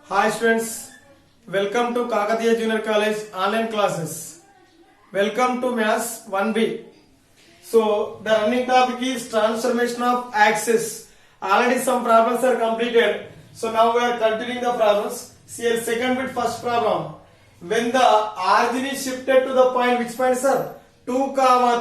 Hi students, welcome to Kakatiya Junior College online classes. Welcome to Maths 1B. So the running topic is transformation of axis. Already some problems are completed. So now we are continuing the problems. See here second bit first problem. When the origin is shifted to the point, which point sir? 2,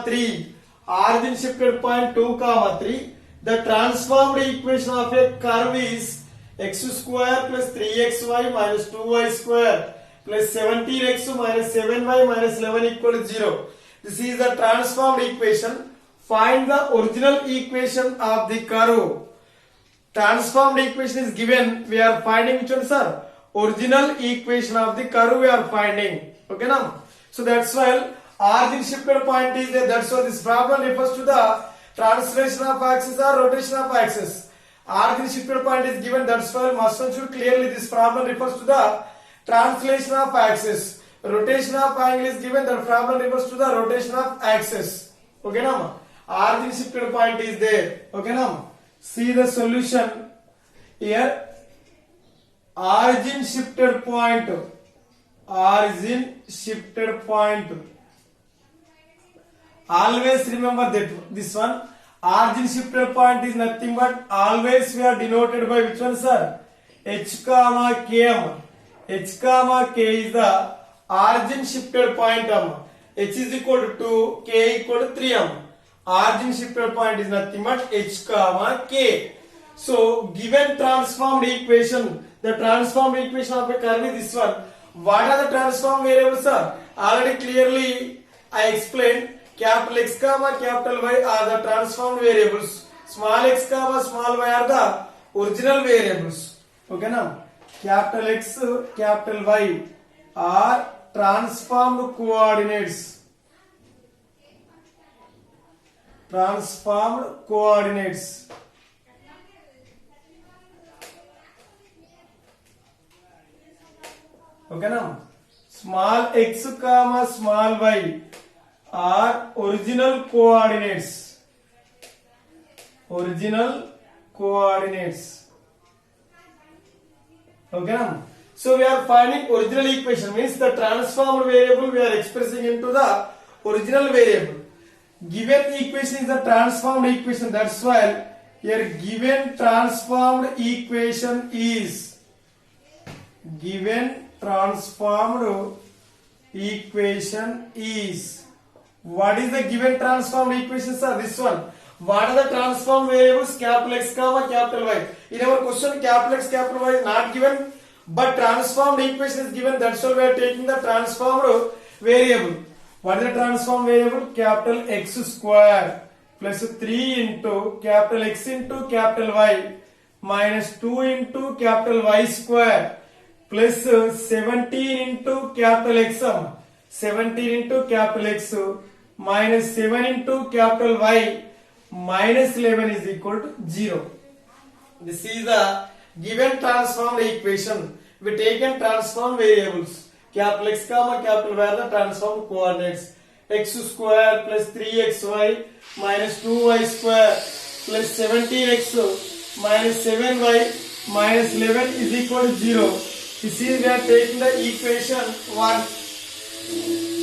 3. Origin shifted point 2, 3. The transformed equation of a curve is x square plus 3xy minus 2y square plus 17x minus 7y minus 11 equal to 0. This is the transformed equation. Find the original equation of the curve. Transformed equation is given. We are finding which one, sir? Original equation of the curve we are finding. Okay now? So that's why origin shifted point is there. That's why this problem refers to the translation of axis or rotation of axis. Origin shifted point is given. That's why must and should clearly this problem refers to the translation of axis. Rotation of angle is given. That problem refers to the rotation of axis. Okay now? Origin shifted point is there. Okay now? See the solution here. Origin shifted point. Origin shifted point. Always remember that this one. Origin shifted point is nothing but always we are denoted by which one, sir? H comma K. H comma K is the origin shifted point. H is equal to 2, K equal to 3. Origin shifted point is nothing but H comma K. So given transformed equation, the transformed equation of a curve is this one. What are the transformed variables, sir? Already clearly I explained. Capital X comma capital Y are the transformed variables. Small x comma small y are the original variables. Okay now? Capital X, capital Y are transformed coordinates. Transformed coordinates. Okay now? Small x comma small y are original coordinates. Original coordinates. Okay now? So we are finding original equation, means the transformed variable we are expressing into the original variable. Given equation is the transformed equation. That's why here given transformed equation is what is the given transformed equation, sir? This one. What are the transformed variables? Capital X comma capital Y. In our question, capital X capital Y is not given, but transformed equation is given. That's why we are taking the transformed variable. What is the transformed variable? Capital X square plus 3 into capital X into capital Y minus 2 into capital Y square plus 17 into capital X. 17 into capital X minus 7 into capital Y minus 11 is equal to 0. This is the given transformed equation. We taken transformed variables. Capital X comma capital Y are the transformed coordinates. X square plus 3xy minus 2y square plus 17x minus 7y minus 11 is equal to 0. This is we are taking the equation 1.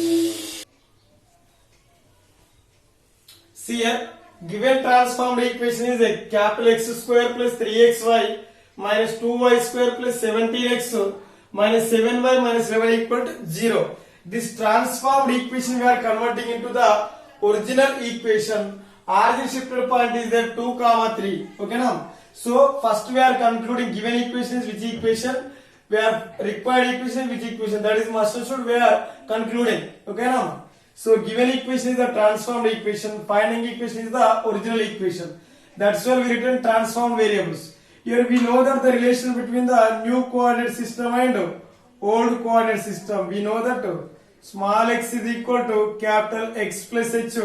See here, given transformed equation is a capital X square plus 3xy minus 2y square plus 17x minus 7y minus 11 equal to 0. This transformed equation we are converting into the original equation. Origin shifted point is there 2, 3. Okay now? So first we are concluding given equation is which equation? We are required equation which equation? That is must and should we are concluding. Okay now? So given equation is the transformed equation. Finding equation is the original equation. That's why we written transformed variables. Here we know that the relation between the new coordinate system and old coordinate system. We know that small x is equal to capital X plus h.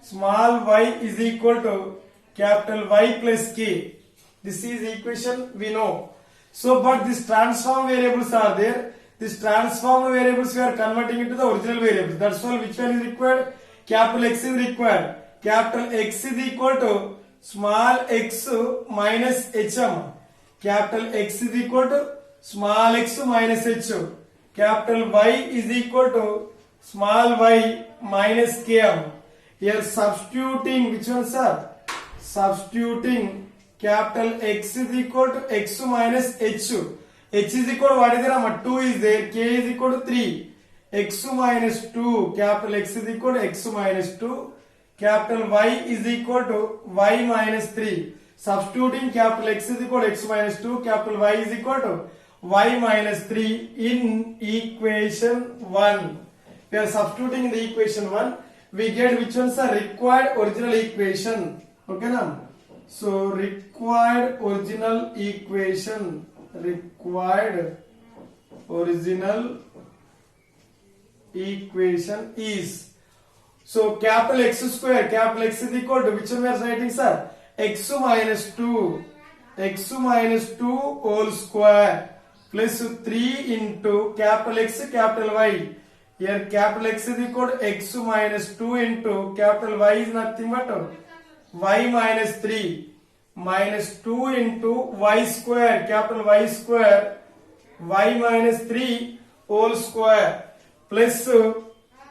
Small y is equal to capital Y plus k. This is equation we know. So but these transformed variables are there. These transformed variables we are converting into the original variables. That's why which one is required? Capital X is required. Capital X is equal to small x minus hm. Capital X is equal to small x minus h. Capital Y is equal to small y minus km. Here substituting which one, sir? Substituting capital X is equal to x minus h. H is equal to what is there? 2 is there. K is equal to 3. X minus 2. Capital X is equal to x minus 2. Capital Y is equal to y minus 3. Substituting capital X is equal to x minus 2. Capital Y is equal to y minus 3 in equation 1. We are substituting in the equation 1. We get which ones are required original equation. Okay now. So required original equation. Required original equation is, so capital X square, capital X is equal to which one we are writing, sir? X minus 2 whole square plus 3 into capital X capital Y. Here capital X is equal to x minus 2 into capital Y is nothing but y minus 3 minus 2 into y square, capital Y square, y minus 3 whole square plus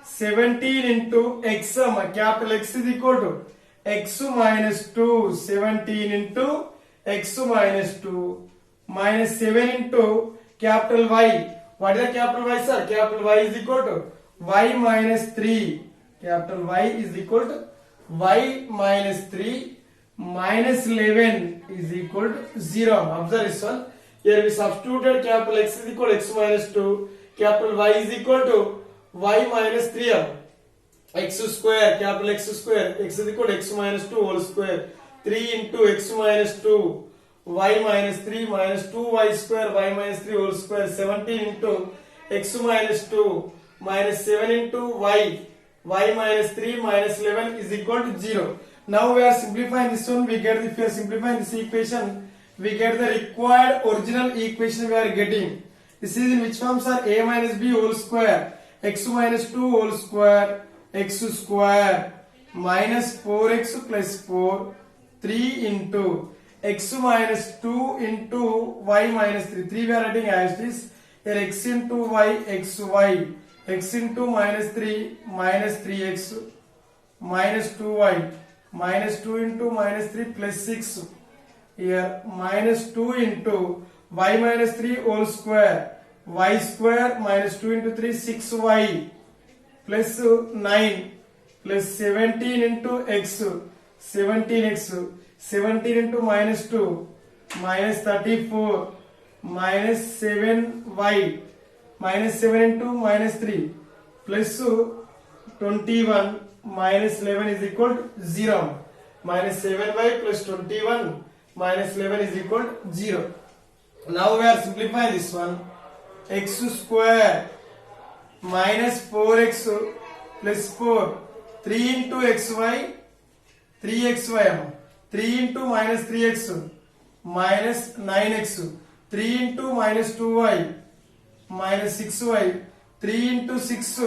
17 into x, capital X is equal to x minus 2, 17 into x minus 2 minus 7 into capital Y. What is the capital Y, sir? Capital Y is equal to y minus 3. Capital Y is equal to y minus 3 minus 11 is equal to 0. Observe this one. Here we substituted capital X is equal to x minus 2. Capital Y is equal to y minus 3. X square, capital X square, x is equal to x minus 2 whole square. 3 into x minus 2. Y minus 3 minus 2y square y minus 3 whole square, 17 into x minus 2 minus 7 into y minus 3 minus 11 is equal to 0. Now we are simplifying this one. We get, if we are simplifying this equation, we get the required original equation we are getting. This is in which forms are a minus b whole square, x minus 2 whole square, x square minus 4x plus 4, 3 into x minus 2 into y minus 3. 3 we are writing as this. Here x into y, xy, x into minus 3, minus 3x, minus 2y, minus 2 into minus 3 plus 6. Here minus 2 into y minus 3 whole square, y square minus 2 into 3, 6y plus 9 plus 17 into x, 17x, 17 into minus 2 minus 34 minus 7y minus 7 into minus 3 plus 21 minus 11 is equal to 0. Minus 7y plus 21 minus 11 is equal to 0. Now we are simplifying this one. X square minus 4x plus 4, 3 into xy, 3xy, 3 into minus 3x minus 9x, 3 into minus 2y minus 6y, 3 into 6,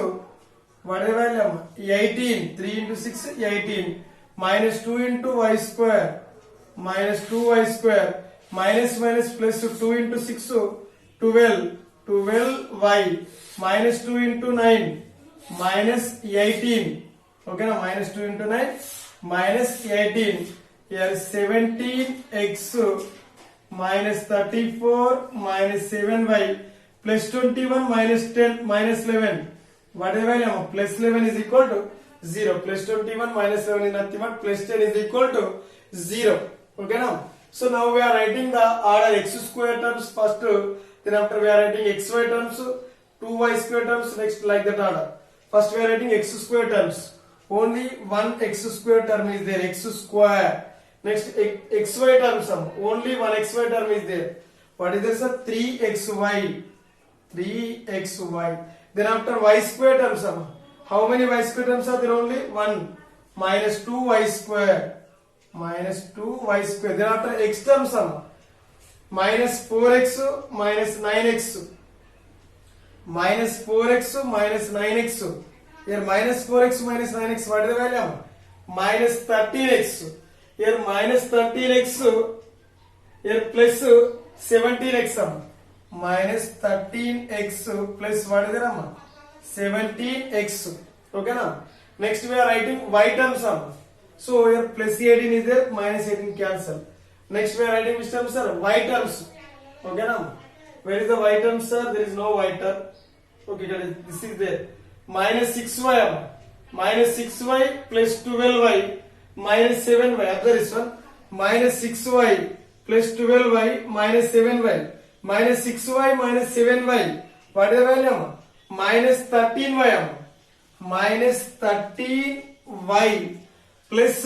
what is the value? 18, 3 into 6, 18, minus 2 into y square, minus 2y square, minus minus plus 2 into 6, 12, 12y, minus 2 into 9, minus 18, okay now, minus 2 into 9, minus 18, here 17x minus 34 minus 7y plus 21 minus 10 minus 11. What is the value? Plus 11 is equal to 0. Plus 21 minus 7 is nothing but plus 10 is equal to 0. Okay now. So now we are writing the order x square terms first. Then after we are writing xy terms, 2y square terms, next like that order. First we are writing x square terms. Only one x square term is there, x square. Next xy terms, only one xy term is there. What is this? 3xy. 3xy. Then after y square terms, how many y square terms are there? Only one. Minus 2y square. Minus 2y square. Then after x terms, minus 4x minus 9x. Minus 4x minus 9x. Here minus 4x minus 9x. What is the value? Minus 13x. Here minus 13x. Here plus 17x. minus 13x plus what is there, 17x. Okay now. Next we are writing y term sum. So here plus 18 is there, minus 18 cancel. Next we are writing which terms, sir? Y terms. Okay now. Where is the y term, sir? There is no y term. Okay guys, this is there. Minus 6y, minus 6y plus 12y minus 7y. Observe this one. Minus 6y plus 12y minus 7y. Minus 6y minus 7y. What is the value? Minus 13y. Minus 13y plus,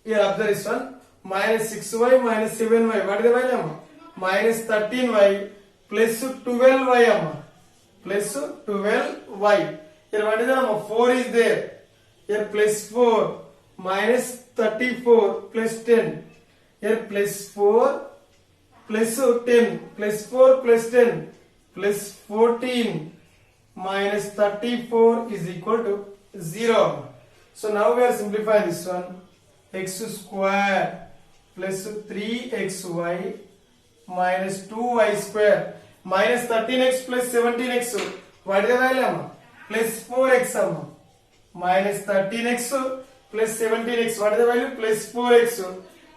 here observe this one. Minus 6y minus 7y. What is the value? Minus 13y plus 12y. Plus 12y. Here what is the number? 4 is there. Here plus 4 minus 34 plus 10. Here plus 4 plus 10 plus 4 plus 10 plus 14 minus 34 is equal to 0. So now we are simplifying this one. X square plus 3xy minus 2y square minus 13x plus 17x. What is the value? Plus 4x. Minus 13x plus 17x. What is the value? Plus 4x.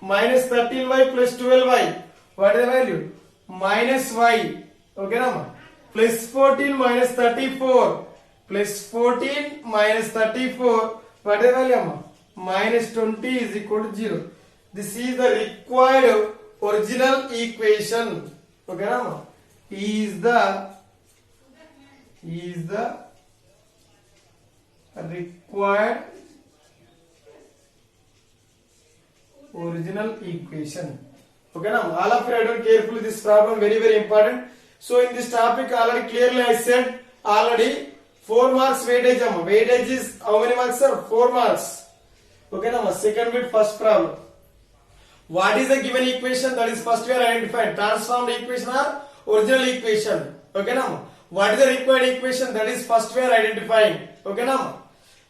Minus 13y plus 12y. What is the value? Minus y. Okay na? Plus 14 minus 34. Plus 14 minus 34. What is the value? Minus 20 is equal to 0. This is the required original equation. Okay na? Is the required original equation. Okay now, all of you write carefully this problem, very very important. So in this topic already clearly I said already 4 marks weightage. Weightage is how many marks, sir? 4 marks. Okay now, second bit, first problem. What is the given equation? That is first we are identifying transformed equation or original equation. Okay now, what is the required equation? That is first we are identifying. Okay now,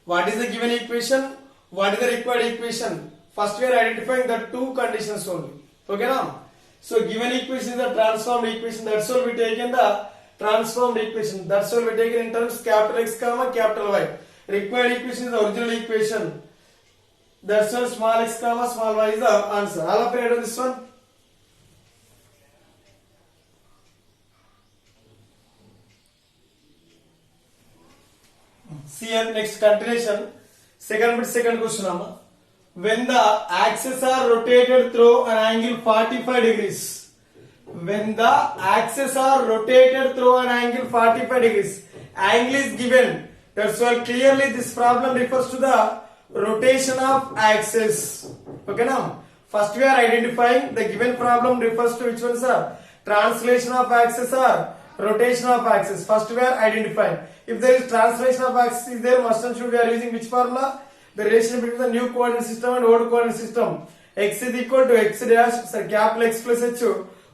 what is the given equation? What is the required equation? First we are identifying the two conditions only. Okay now, so given equation is the transformed equation. That's all we taken the transformed equation. That's all we taken in terms capital X comma capital Y. Required equation is the original equation. That's all small x comma small y is the answer. All of you write on this one. See here next continuation. Second bit, second question. When the axes are rotated through an angle 45 degrees. When the axes are rotated through an angle 45 degrees. Angle is given. That's why clearly this problem refers to the rotation of axis. Okay now. First we are identifying the given problem refers to which one, sir? Translation of axis or rotation of axis. First we are identifying. If there is translation of axis is there, must and should we are using which formula? The relation between the new coordinate system and old coordinate system. X is equal to x dash, sir, capital X plus h.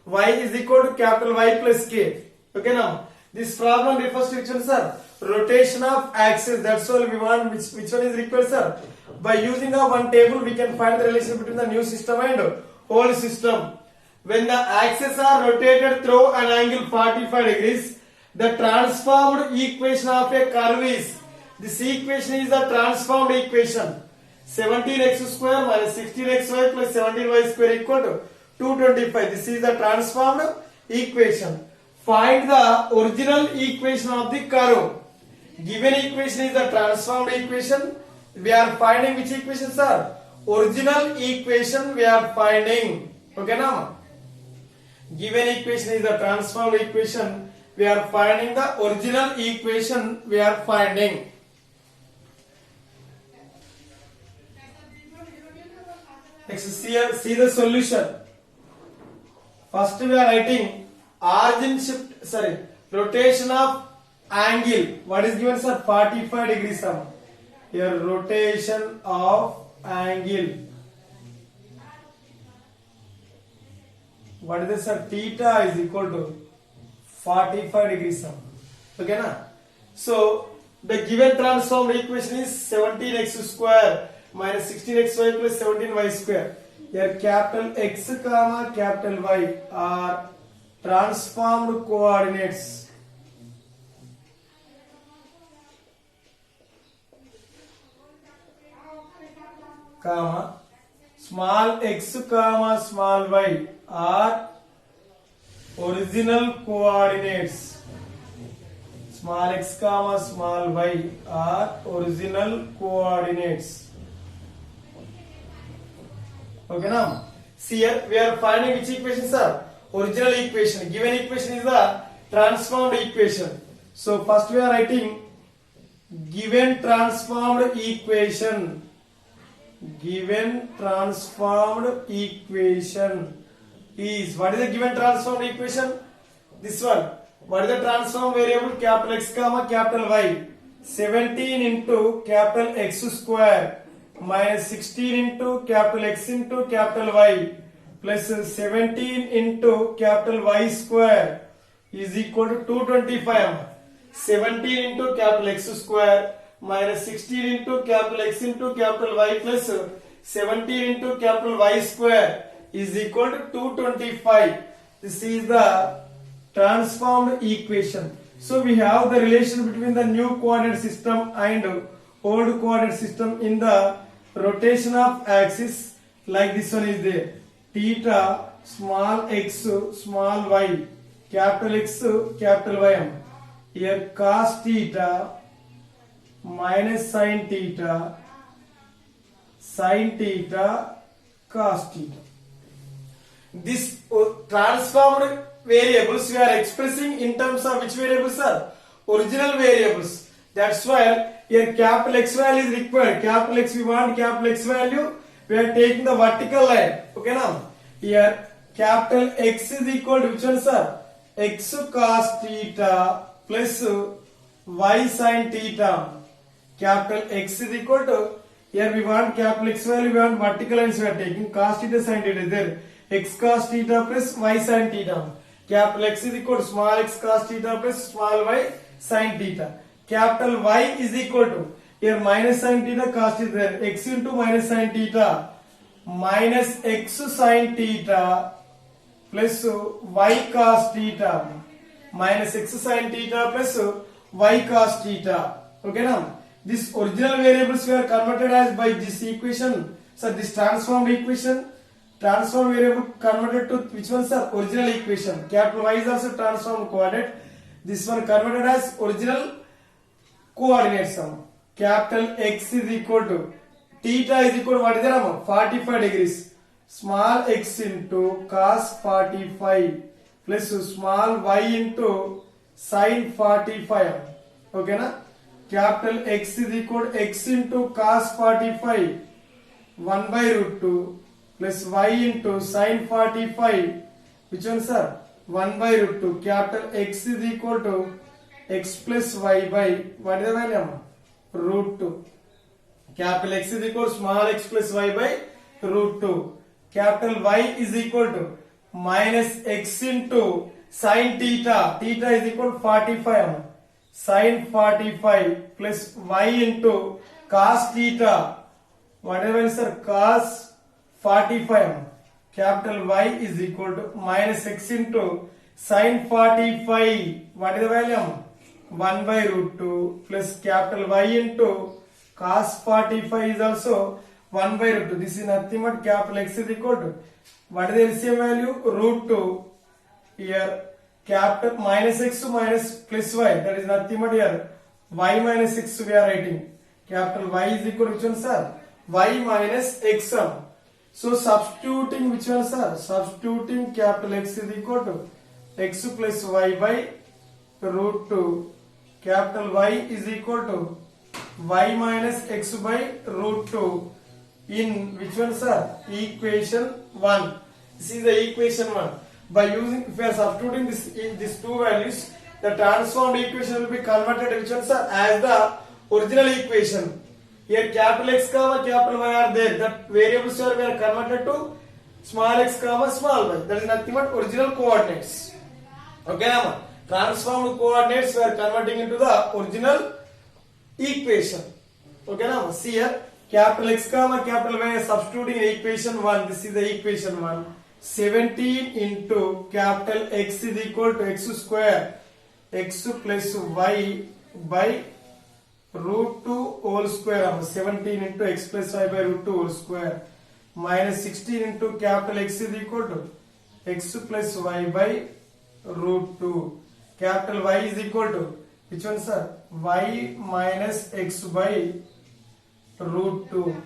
Y is equal to capital Y plus k. Okay now. This problem refers to which one, sir? Rotation of axis. That's all we want. Which one is required, sir? By using a one table, we can find the relation between the new system and old system. When the axes are rotated through an angle 45 degrees, the transformed equation of a curve is, this equation is the transformed equation. 17x square minus 16xy plus 17y square equal to 225. This is the transformed equation. Find the original equation of the curve. Given equation is the transformed equation. We are finding which equation, sir? Original equation we are finding. Okay now? Given equation is the transformed equation. We are finding the original equation we are finding. Next, see the solution. First we are writing rotation of angle. What is given, sir? 45 degrees. Here rotation of angle. What is this, sir? Theta is equal to 45 degrees. Okay na? So the given transformed equation is 17x square minus 16xy plus 17y square. Here capital X comma capital Y are transformed coordinates comma small x comma small y are original coordinates. Small x comma small y are original coordinates. Okay now. See here we are finding which equations are original equation. Given equation is the transformed equation. So first we are writing given transformed equation. Given transformed equation is, what is the given transformed equation? This one. What is the transform variable? Capital X comma capital Y. 17 into capital X square minus 16 into capital X into capital Y plus 17 into capital Y square is equal to 225. 17 into capital X square minus 16 into capital X into capital Y plus 17 into capital Y square is equal to 225. This is the transformed equation. So we have the relation between the new coordinate system and old coordinate system in the rotation of axis, like this one is there. Theta small x small y, capital X capital Y. Here cos theta minus sin theta cos theta. This transformed variables we are expressing in terms of which variables are original variables. That's why here capital X value is required. Capital X, we want capital X value, we are taking the vertical line. Okay now, here capital X is equal to which one, sir? X cos theta plus y sin theta. Capital X is equal to, here we want capital X value, we want vertical lines, we are taking cos theta sin theta is there. X cos theta plus y sin theta. Capital X is equal to small x cos theta plus small y sin theta. Capital Y is equal to, here minus sin theta cos theta there, x into minus sin theta minus x sin theta plus y cos theta minus x sin theta plus y cos theta. Okay now, this original variables were converted as by this equation. So this transformed equation, transform variable converted to which one, sir? Original equation. Capital Y is also transformed coordinate. This one converted as original coordinates. Capital X is equal to, theta is equal to what is the 45 degrees. Small x into cos 45 plus small y into sin 45. Okay na? Capital X is equal to x into cos 45 1 by root 2 plus y into sin 45, which one, sir? 1 by root 2. Capital X is equal to x plus y by, what is the value? Root 2. Capital X is equal to small x plus y by root 2. Capital Y is equal to minus x into sin theta. Theta is equal to 45. Sin 45 plus y into cos theta. Whatever is, sir? Cos 45. Capital Y is equal to minus x into sin 45. What is the value? 1 by root 2 plus capital Y into cos 45 is also 1 by root 2. This is nothing but capital X is equal to, what is the LCM value? Root 2. Here capital minus x minus plus y, that is nothing but here y minus x we are writing. Capital Y is equal to which one, sir? Y minus x. So substituting which one, sir? Substituting capital X is equal to x plus y by root 2. Capital Y is equal to y minus x by root 2 in which one, sir? Equation 1. This is the equation 1. By using, if we are substituting these two values, the transformed equation will be converted which one, sir? As the original equation. Here capital X comma capital Y are there. That variables are converted to small x comma small y. That is nothing but original coordinates. Okay, now transformed coordinates we are converting into the original equation. Okay, now see here capital X comma capital Y is substituting in equation 1. This is the equation 1. 17 into capital X is equal to x square x plus y by root 2 whole square of 17 into x plus y by root 2 whole square minus 16 into capital X is equal to x plus y by root 2. Capital Y is equal to which one, sir? Y minus x by root 2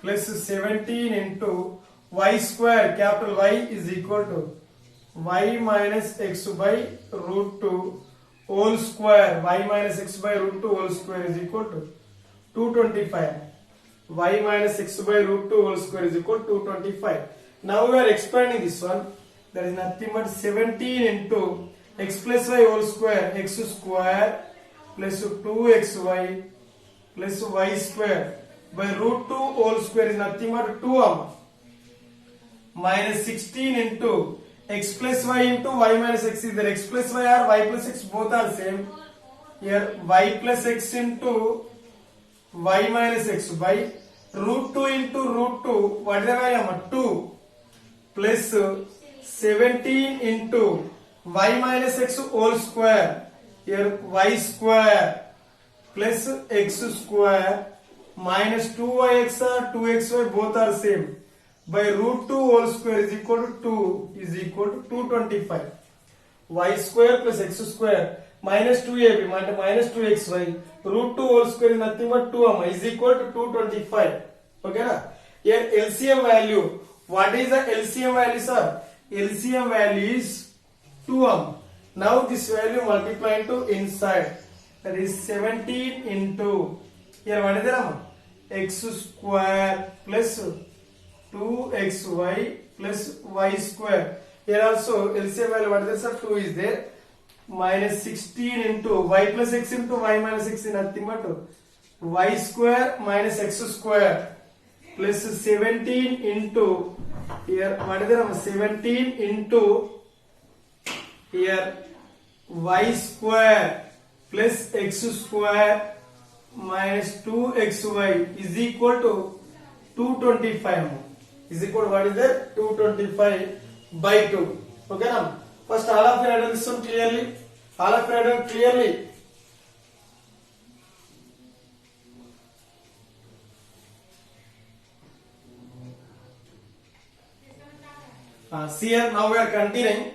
plus 17 into y square. Capital Y is equal to y minus x by root 2 whole square. Y minus x by root 2 whole square is equal to 225. Y minus x by root 2 whole square is equal to 225. Now we are expanding this one. That is nothing but 17 into x plus y whole square. X square plus 2xy plus y square by root 2 whole square is nothing but 2 minus 16 into x plus y into y minus x. Either x plus y or y plus x, both are same. Here y plus x into y minus x by root 2 into root 2, what is the value? 2 plus 17 into y minus x whole square. Here y square plus x square minus 2yx or 2xy, both are same, by root 2 whole square is equal to 2 is equal to 225. Y square plus x square minus 2ab minus 2xy root 2 whole square is nothing but 2 is equal to 225. Okay na? Here LCM value. What is the LCM value, sir? LCM value is 2 Now this value multiply into inside. That is 17 into here what is the x square plus 2xy plus y square. Here also LCM value what is there, sir? 2 is there. Minus 16 into y plus x into y minus x is nothing but y square minus x square plus 17 into here what is there? 17 into here y square plus x square minus 2xy is equal to 225. Is equal to what is that? 225 by 2. Okay now? First all of you write this one clearly. All of you write clearly. See here, now we are continuing.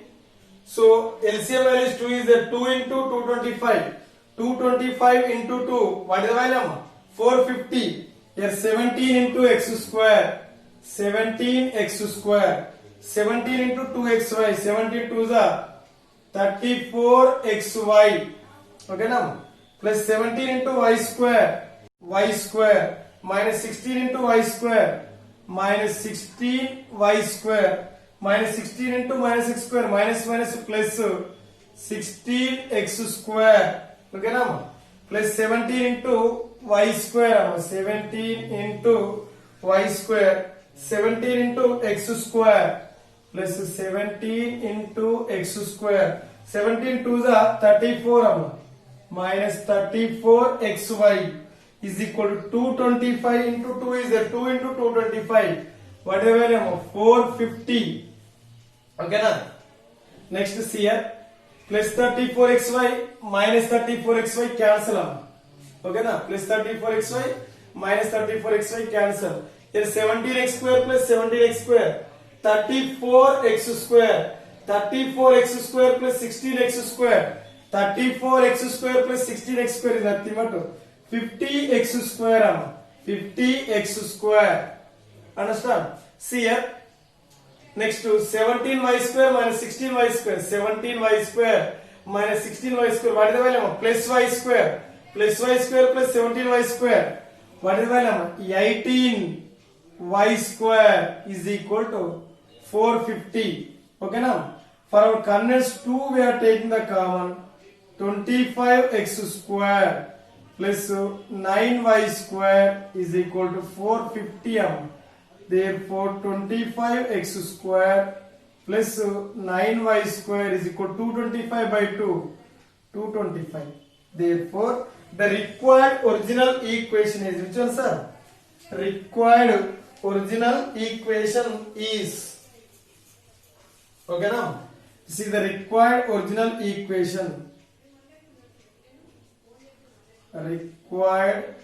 So LCM value is 2 is there. 2 into 225. 225 into 2. What is the value? 450. Here 17 into x square. 17x square. 17 into 2xy. 17 to the 34xy. Okay now? Plus 17 into y square. Y square. Minus 16 into y square. Minus 16y square. Minus 16 into minus x square, minus minus plus 16x square. Okay now? Plus 17 into y square. 17 into y square. 17 into x square. Plus 17 into x square. 17 to the 34. Minus 34xy is equal to 225 into 2 is there. 2 into 225. What is the value? 450. Okay na? Next see here. Plus 34xy minus 34xy cancel. Okay na? Plus 34xy minus 34xy cancel. Here 17x square plus 17x square. 34x square. 34x square plus 16x square. 34x square plus 16x square is nothing but 50x square. 50x square. Understand? See here. Next to 17y square minus 16y square. 17y square minus 16y square. What is the value? Plus y square. Plus y square plus 17y square. What is the value? 18y square is equal to 450. Okay now? For our convenience 2 we are taking the common. 25x square plus 9y square is equal to 450. Therefore 25x square plus 9y square is equal to 225 by 2. 225. Therefore the required original equation is which one, sir? Required original equation is Okay now, this is the required original equation. Required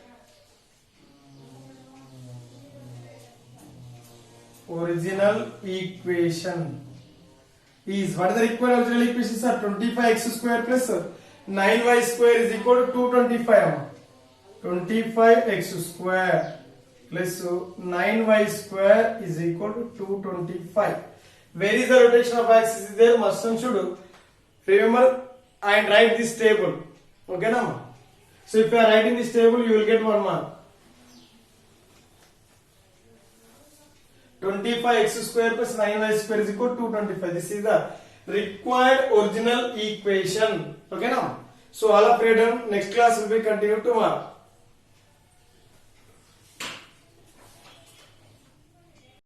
original equation is, what is the required original equation, sir? 25x square plus 9y square is equal to 225. 25x square plus 9y square is equal to 225. Where is the rotation of axis is there? Must and should remember and write this table. Okay now. So if you are writing this table, you will get 1 mark. 25x square plus 9y square is equal to 225. This is the required original equation. Okay now. So all of you done. Next class will be continued tomorrow.